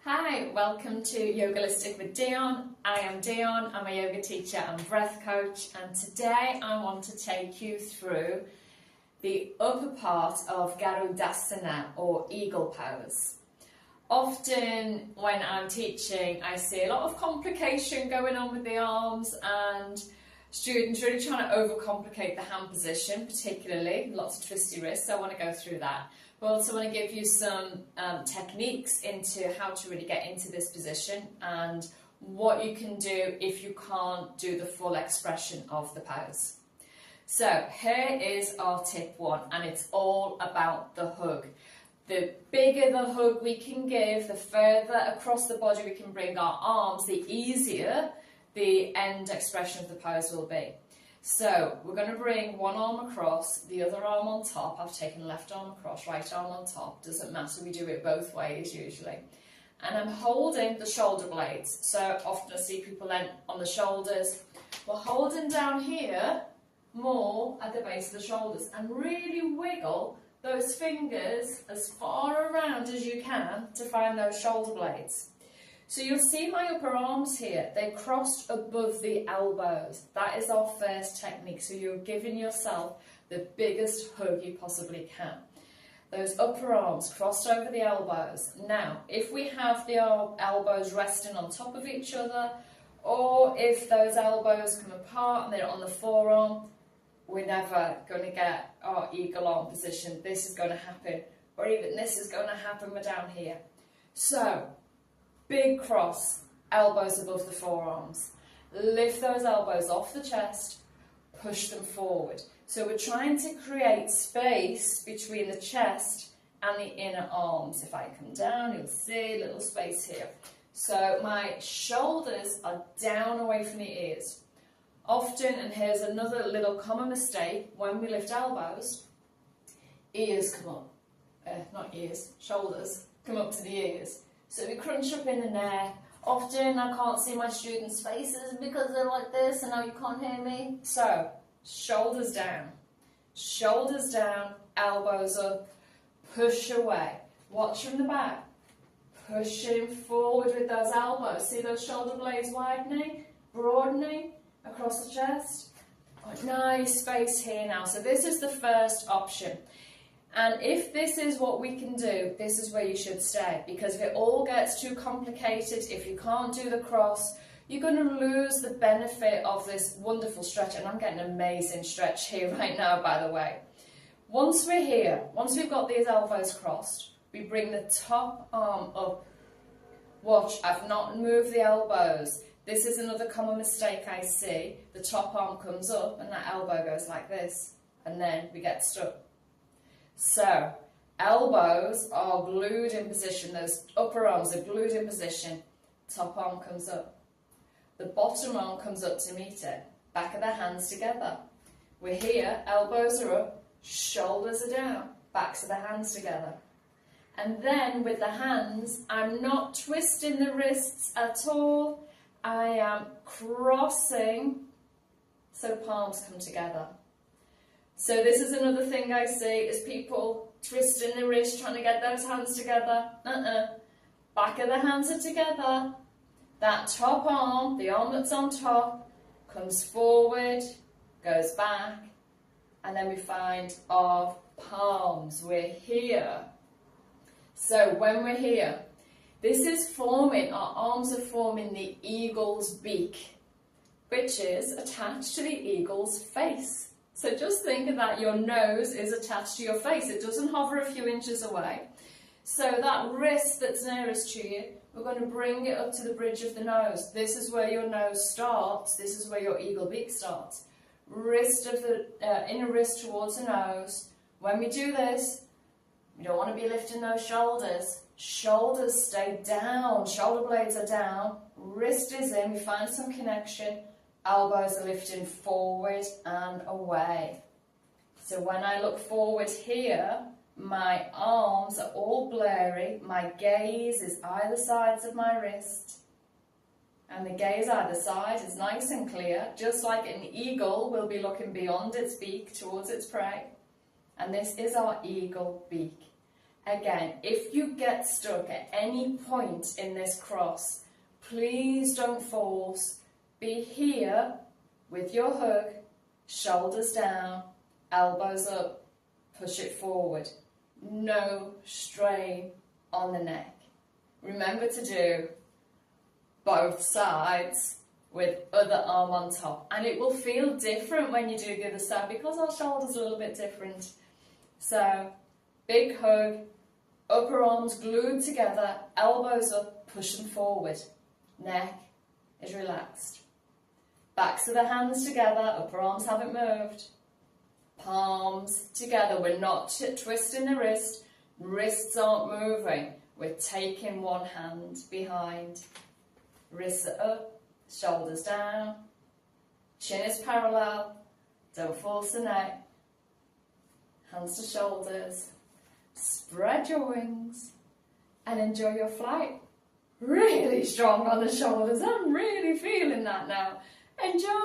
Hi, welcome to Yogalistic with Dion. I am Dion, I'm a yoga teacher and breath coach, and today I want to take you through the upper part of Gaurudasana or eagle pose. Often when I'm teaching I see a lot of complication going on with the arms and students really trying to overcomplicate the hand position, particularly lots of twisty wrists, so I want to go through that. But I also want to give you some techniques into how to really get into this position and what you can do if you can't do the full expression of the pose. So here is our tip one, and it's all about the hug. The bigger the hug we can give, the further across the body we can bring our arms, the easier the end expression of the pose will be. So we're going to bring one arm across, the other arm on top. I've taken the left arm across, right arm on top. Doesn't matter, we do it both ways usually. And I'm holding the shoulder blades. So often I see people then on the shoulders. We're holding down here more at the base of the shoulders and really wiggle those fingers as far around as you can to find those shoulder blades. So you'll see my upper arms here, they're crossed above the elbows. That is our first technique, so you're giving yourself the biggest hug you possibly can. Those upper arms crossed over the elbows. Now, if we have the elbows resting on top of each other, or if those elbows come apart and they're on the forearm, we're never going to get our eagle arm position. This is going to happen, or even this is going to happen, we're down here. So, big cross, elbows above the forearms. Lift those elbows off the chest, push them forward. So we're trying to create space between the chest and the inner arms. If I come down, you'll see a little space here. So my shoulders are down away from the ears. Often, and here's another little common mistake, when we lift elbows, ears come up. Not ears, shoulders come up to the ears. So we crunch up in the neck. Often I can't see my students' faces because they're like this and now you can't hear me. So, shoulders down, elbows up, push away. Watch from the back, pushing forward with those elbows. See those shoulder blades widening, broadening across the chest? Oh, nice space here now. So this is the first option. And if this is what we can do, this is where you should stay. Because if it all gets too complicated, if you can't do the cross, you're going to lose the benefit of this wonderful stretch. And I'm getting an amazing stretch here right now, by the way. Once we're here, once we've got these elbows crossed, we bring the top arm up. Watch, I've not moved the elbows. This is another common mistake I see. The top arm comes up and that elbow goes like this. And then we get stuck. So, elbows are glued in position, those upper arms are glued in position, top arm comes up. The bottom arm comes up to meet it, back of the hands together. We're here, elbows are up, shoulders are down, backs of the hands together. And then with the hands, I'm not twisting the wrists at all, I am crossing so palms come together. So this is another thing I see, is people twisting the wrist, trying to get those hands together. Back of the hands are together. That top arm, the arm that's on top, comes forward, goes back, and then we find our palms. We're here. So when we're here, this is forming, our arms are forming the eagle's beak, which is attached to the eagle's face. So just think of that, your nose is attached to your face. It doesn't hover a few inches away. So that wrist that's nearest to you, we're going to bring it up to the bridge of the nose. This is where your nose starts. This is where your eagle beak starts. Wrist of the inner wrist towards the nose. When we do this, we don't want to be lifting those shoulders. Shoulders stay down. Shoulder blades are down. Wrist is in. We find some connection. Elbows are lifting forward and away. So when I look forward here, my arms are all blurry. My gaze is either sides of my wrist. And the gaze either side is nice and clear, just like an eagle will be looking beyond its beak towards its prey. And this is our eagle beak. Again, if you get stuck at any point in this cross, please don't force. Be here with your hug, shoulders down, elbows up, push it forward. No strain on the neck. Remember to do both sides with other arm on top, and it will feel different when you do the other side because our shoulder's a little bit different. So big hug, upper arms glued together, elbows up, push them forward. Neck is relaxed. Backs of the hands together, upper arms haven't moved. Palms together, we're not twisting the wrist, wrists aren't moving. We're taking one hand behind. Wrists are up, shoulders down. Chin is parallel, don't force the neck. Hands to shoulders. Spread your wings and enjoy your flight. Really strong on the shoulders. I'm really feeling that now. Enjoy.